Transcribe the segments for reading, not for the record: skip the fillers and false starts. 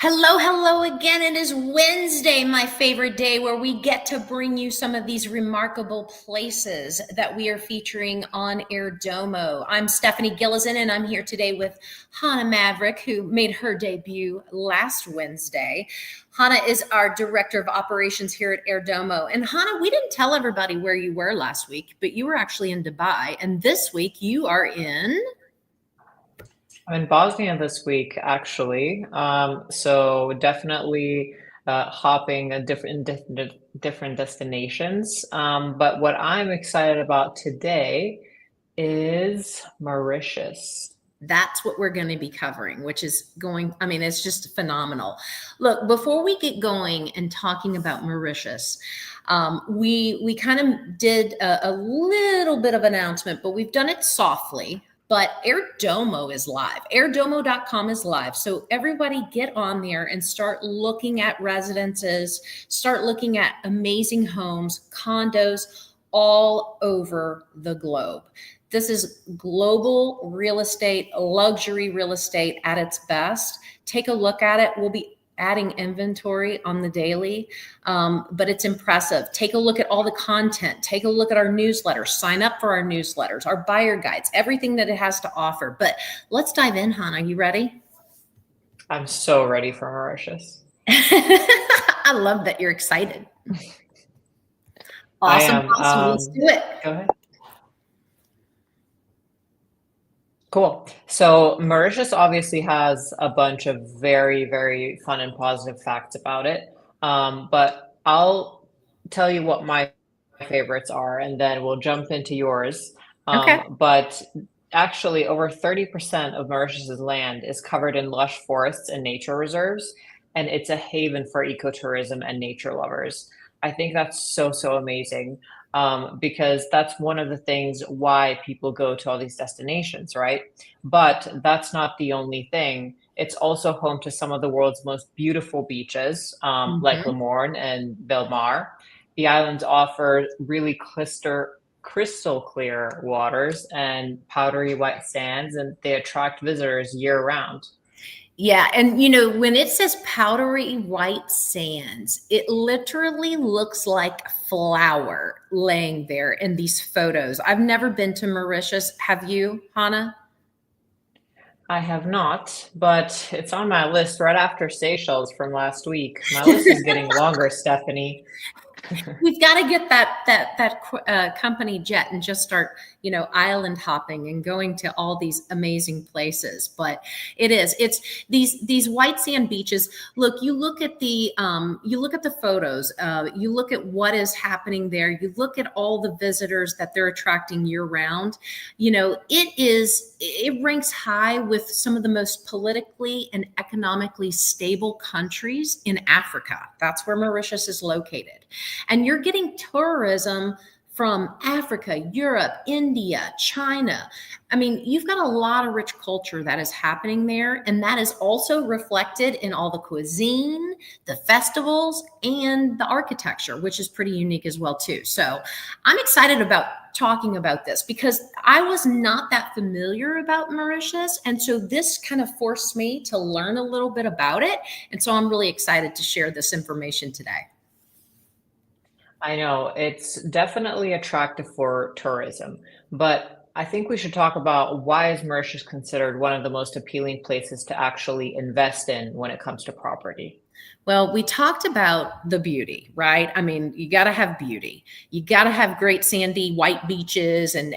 Hello, hello again. It is Wednesday, my favorite day, where we get to bring you some of these remarkable places that we are featuring on Airdomo. I'm Stephanie Gillison, and I'm here today with Hannah Maverick, who made her debut last Wednesday. Hannah is our Director of Operations here at Airdomo. And Hannah, we didn't tell everybody where you were last week, but you were actually in Dubai. And this week you are in... I'm in Bosnia this week, actually. So definitely hopping a different destinations. But what I'm excited about today is Mauritius. That's what we're going to be covering, which is it's just phenomenal. Look, before we get going and talking about Mauritius, we kind of did a little bit of announcement, but we've done it softly. But Airdomo is live. Airdomo.com is live. So everybody get on there and start looking at residences, start looking at amazing homes, condos all over the globe. This is global real estate, luxury real estate at its best. Take a look at it. We'll be adding inventory on the daily, but it's impressive. Take a look at all the content. Take a look at our newsletters. Sign up for our newsletters, our buyer guides, everything that it has to offer. But let's dive in, Hannah. You ready? I'm so ready for Mauritius. I love that you're excited. Awesome. Let's do it. Go ahead. Cool. So Mauritius obviously has a bunch of very, very fun and positive facts about it. But I'll tell you what my favorites are, and then we'll jump into yours. Okay. But actually, over 30% of Mauritius's land is covered in lush forests and nature reserves, and it's a haven for ecotourism and nature lovers. I think that's so, so amazing. Because that's one of the things why people go to all these destinations, right? But that's not the only thing. It's also home to some of the world's most beautiful beaches, like Le Morne and Belmar. The islands offer really crystal clear waters and powdery white sands, and they attract visitors year round. Yeah. And, when it says powdery white sands, it literally looks like flour laying there in these photos. I've never been to Mauritius. Have you, Hannah? I have not, but it's on my list right after Seychelles from last week. My list is getting longer, Stephanie. We've got to get that company jet and just start, island hopping and going to all these amazing places. But it's these white sand beaches. Look, you look at the photos, you look at what is happening there. You look at all the visitors that they're attracting year round. It ranks high with some of the most politically and economically stable countries in Africa. That's where Mauritius is located. And you're getting tourism from Africa, Europe, India, China. I mean, you've got a lot of rich culture that is happening there. And that is also reflected in all the cuisine, the festivals, and the architecture, which is pretty unique as well, too. So I'm excited about talking about this because I was not that familiar about Mauritius. And so this kind of forced me to learn a little bit about it. And so I'm really excited to share this information today. I know it's definitely attractive for tourism, but I think we should talk about why is Mauritius considered one of the most appealing places to actually invest in when it comes to property. Well, we talked about the beauty, right? I mean, you got to have beauty. You got to have great sandy white beaches and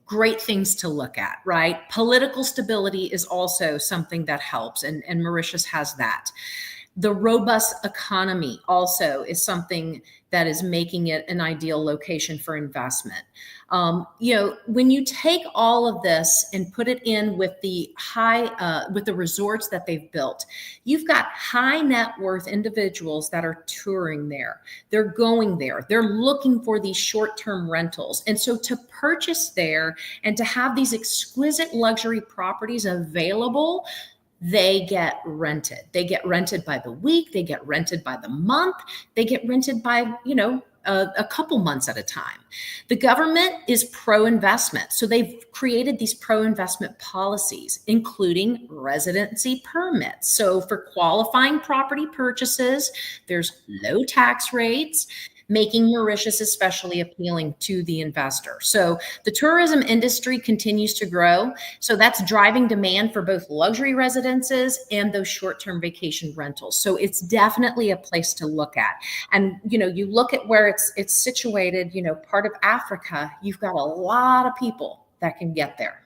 great things to look at, right? Political stability is also something that helps, and Mauritius has that. The robust economy also is something that is making it an ideal location for investment. When you take all of this and put it in with the with the resorts that they've built, you've got high net worth individuals that are touring there. They're going there. They're looking for these short-term rentals. And so to purchase there and to have these exquisite luxury properties available, they get rented. They get rented by the week. They get rented by the month. They get rented by, a couple months at a time. The government is pro-investment, so they've created these pro-investment policies, including residency permits. So for qualifying property purchases, there's low tax rates, making Mauritius especially appealing to the investor. So the tourism industry continues to grow. So that's driving demand for both luxury residences and those short-term vacation rentals. So it's definitely a place to look at. And you look at where it's situated, part of Africa, you've got a lot of people that can get there.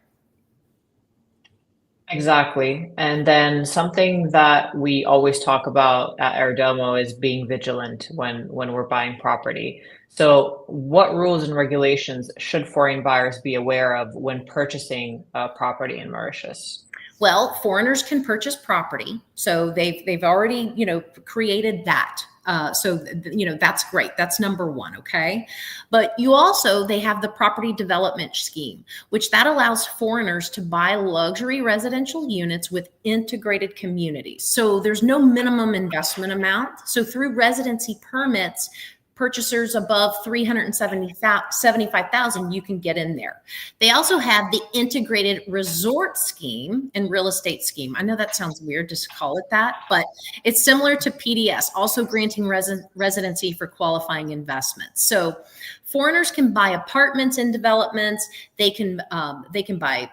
Exactly. And then something that we always talk about at Airdomo is being vigilant when we're buying property. So, what rules and regulations should foreign buyers be aware of when purchasing a property in Mauritius? Well, foreigners can purchase property, so they've already created that. That's great. That's number one. Okay, but they have the property development scheme, which that allows foreigners to buy luxury residential units with integrated communities. So there's no minimum investment amount. So through residency permits, purchasers above 375,000, you can get in there. They also have the integrated resort scheme and real estate scheme. I know that sounds weird to call it that, but it's similar to PDS, also granting residency for qualifying investments. So foreigners can buy apartments in developments. They can buy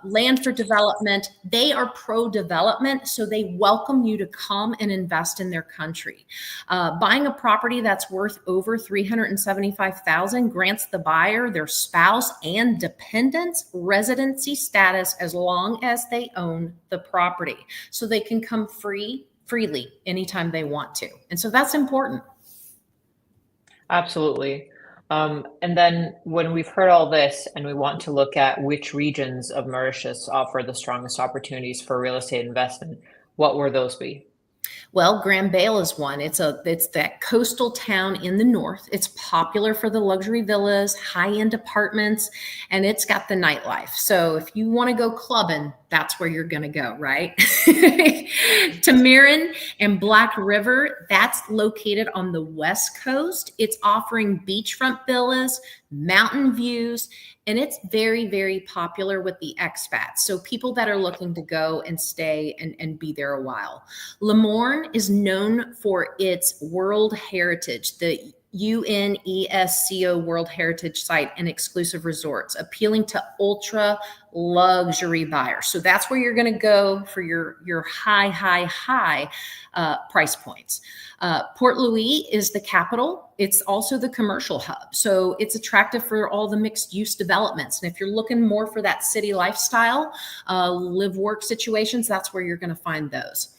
land for development. They are pro-development, so they welcome you to come and invest in their country. Buying a property that's worth over 375,000 grants the buyer, their spouse, and dependents residency status as long as they own the property. So they can come freely anytime they want to. And so that's important. Absolutely. And then when we've heard all this and we want to look at which regions of Mauritius offer the strongest opportunities for real estate investment, what would those be? Well, Grand Bale is one. It's that coastal town in the north. It's popular for the luxury villas, high-end apartments, and it's got the nightlife. So if you want to go clubbing, that's where you're going to go, right? Tamirin and Black River, that's located on the west coast. It's offering beachfront villas, mountain views, and it's very, very popular with the expats. So people that are looking to go and stay and be there a while. Lemourne is known for its World Heritage, the UNESCO World Heritage Site and exclusive resorts, appealing to ultra luxury buyers. So that's where you're going to go for your high price points. Port Louis is the capital. It's also the commercial hub. So it's attractive for all the mixed use developments. And if you're looking more for that city lifestyle, live work situations, that's where you're going to find those.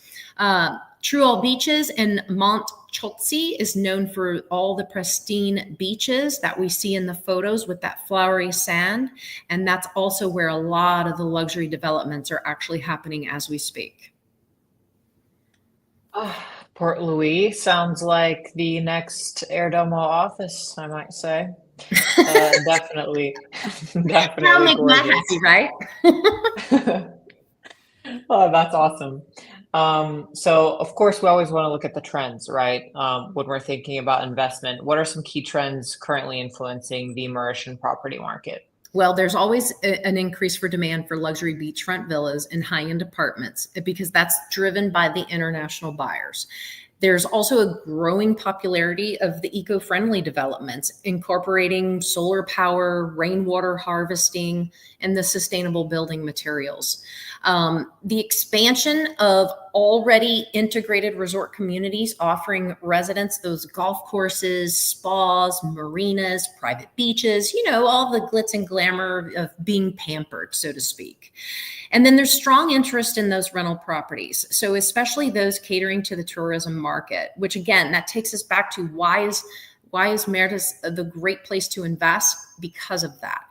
Truel Beaches and Mont Chotsi is known for all the pristine beaches that we see in the photos with that flowery sand. And that's also where a lot of the luxury developments are actually happening as we speak. Port Louis sounds like the next Airdomo office, I might say. Definitely, That'll definitely make Matt gorgeous. happy, right? Oh, that's awesome. So of course, we always want to look at the trends, right? When we're thinking about investment, what are some key trends currently influencing the Mauritian property market? Well, there's always an increase for demand for luxury beachfront villas and high-end apartments because that's driven by the international buyers. There's also a growing popularity of the eco-friendly developments, incorporating solar power, rainwater harvesting, and the sustainable building materials. The expansion of already integrated resort communities offering residents those golf courses, spas, marinas, private beaches, all the glitz and glamour of being pampered, so to speak. And then there's strong interest in those rental properties. So especially those catering to the tourism market, which again, that takes us back to why is Mauritius the great place to invest? Because of that.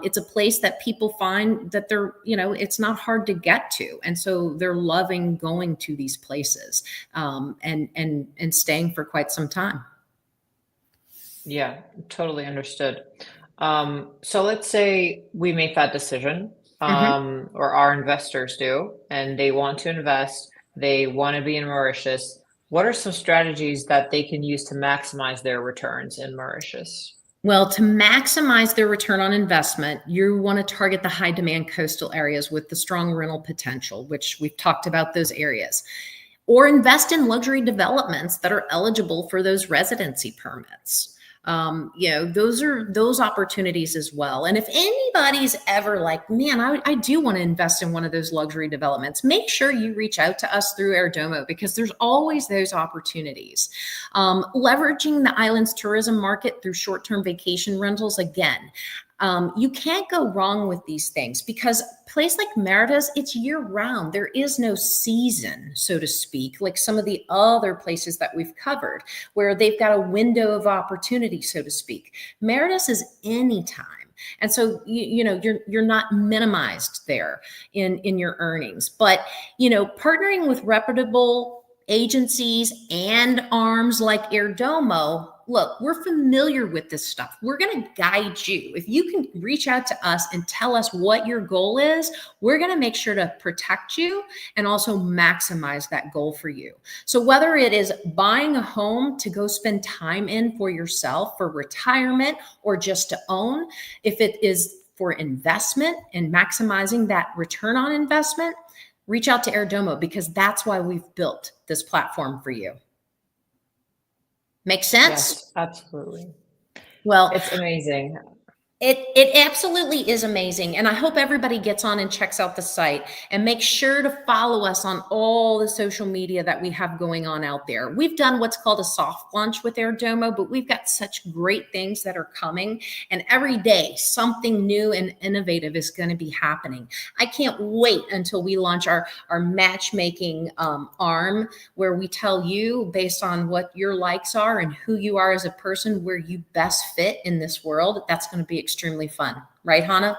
It's a place that people find that it's not hard to get to. And so they're loving going to these places and staying for quite some time. Yeah, totally understood. So let's say we make that decision, or our investors do, and they want to invest, they want to be in Mauritius. What are some strategies that they can use to maximize their returns in Mauritius? Well, to maximize their return on investment, you want to target the high demand coastal areas with the strong rental potential, which we've talked about those areas, or invest in luxury developments that are eligible for those residency permits. Those are those opportunities as well. And if anybody's ever like, man, I do want to invest in one of those luxury developments, make sure you reach out to us through Airdomo, because there's always those opportunities. Leveraging the island's tourism market through short-term vacation rentals, again, you can't go wrong with these things, because a place like Merida's, it's year round. There is no season, so to speak, like some of the other places that we've covered where they've got a window of opportunity, so to speak. Merida's is anytime. And so, you're not minimized there in your earnings, but, partnering with reputable agencies and arms like Airdomo, look, we're familiar with this stuff. We're going to guide you. If you can reach out to us and tell us what your goal is, we're going to make sure to protect you and also maximize that goal for you. So whether it is buying a home to go spend time in for yourself, for retirement, or just to own, if it is for investment and maximizing that return on investment, reach out to Airdomo, because that's why we've built this platform for you. Make sense? Yes, absolutely. Well, It's amazing. It absolutely is amazing. And I hope everybody gets on and checks out the site, and make sure to follow us on all the social media that we have going on out there. We've done what's called a soft launch with Airdomo, but we've got such great things that are coming. And every day, something new and innovative is going to be happening. I can't wait until we launch our matchmaking arm, where we tell you, based on what your likes are and who you are as a person, where you best fit in this world. That's going to be extremely fun. Right, Hannah?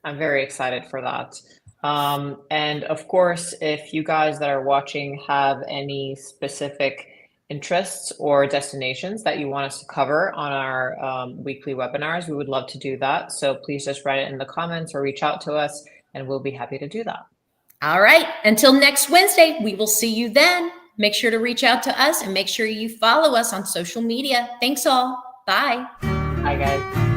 I'm very excited for that. And of course, if you guys that are watching have any specific interests or destinations that you want us to cover on our weekly webinars, we would love to do that. So please just write it in the comments or reach out to us, and we'll be happy to do that. All right. Until next Wednesday, we will see you then. Make sure to reach out to us, and make sure you follow us on social media. Thanks all. Bye. Bye, guys.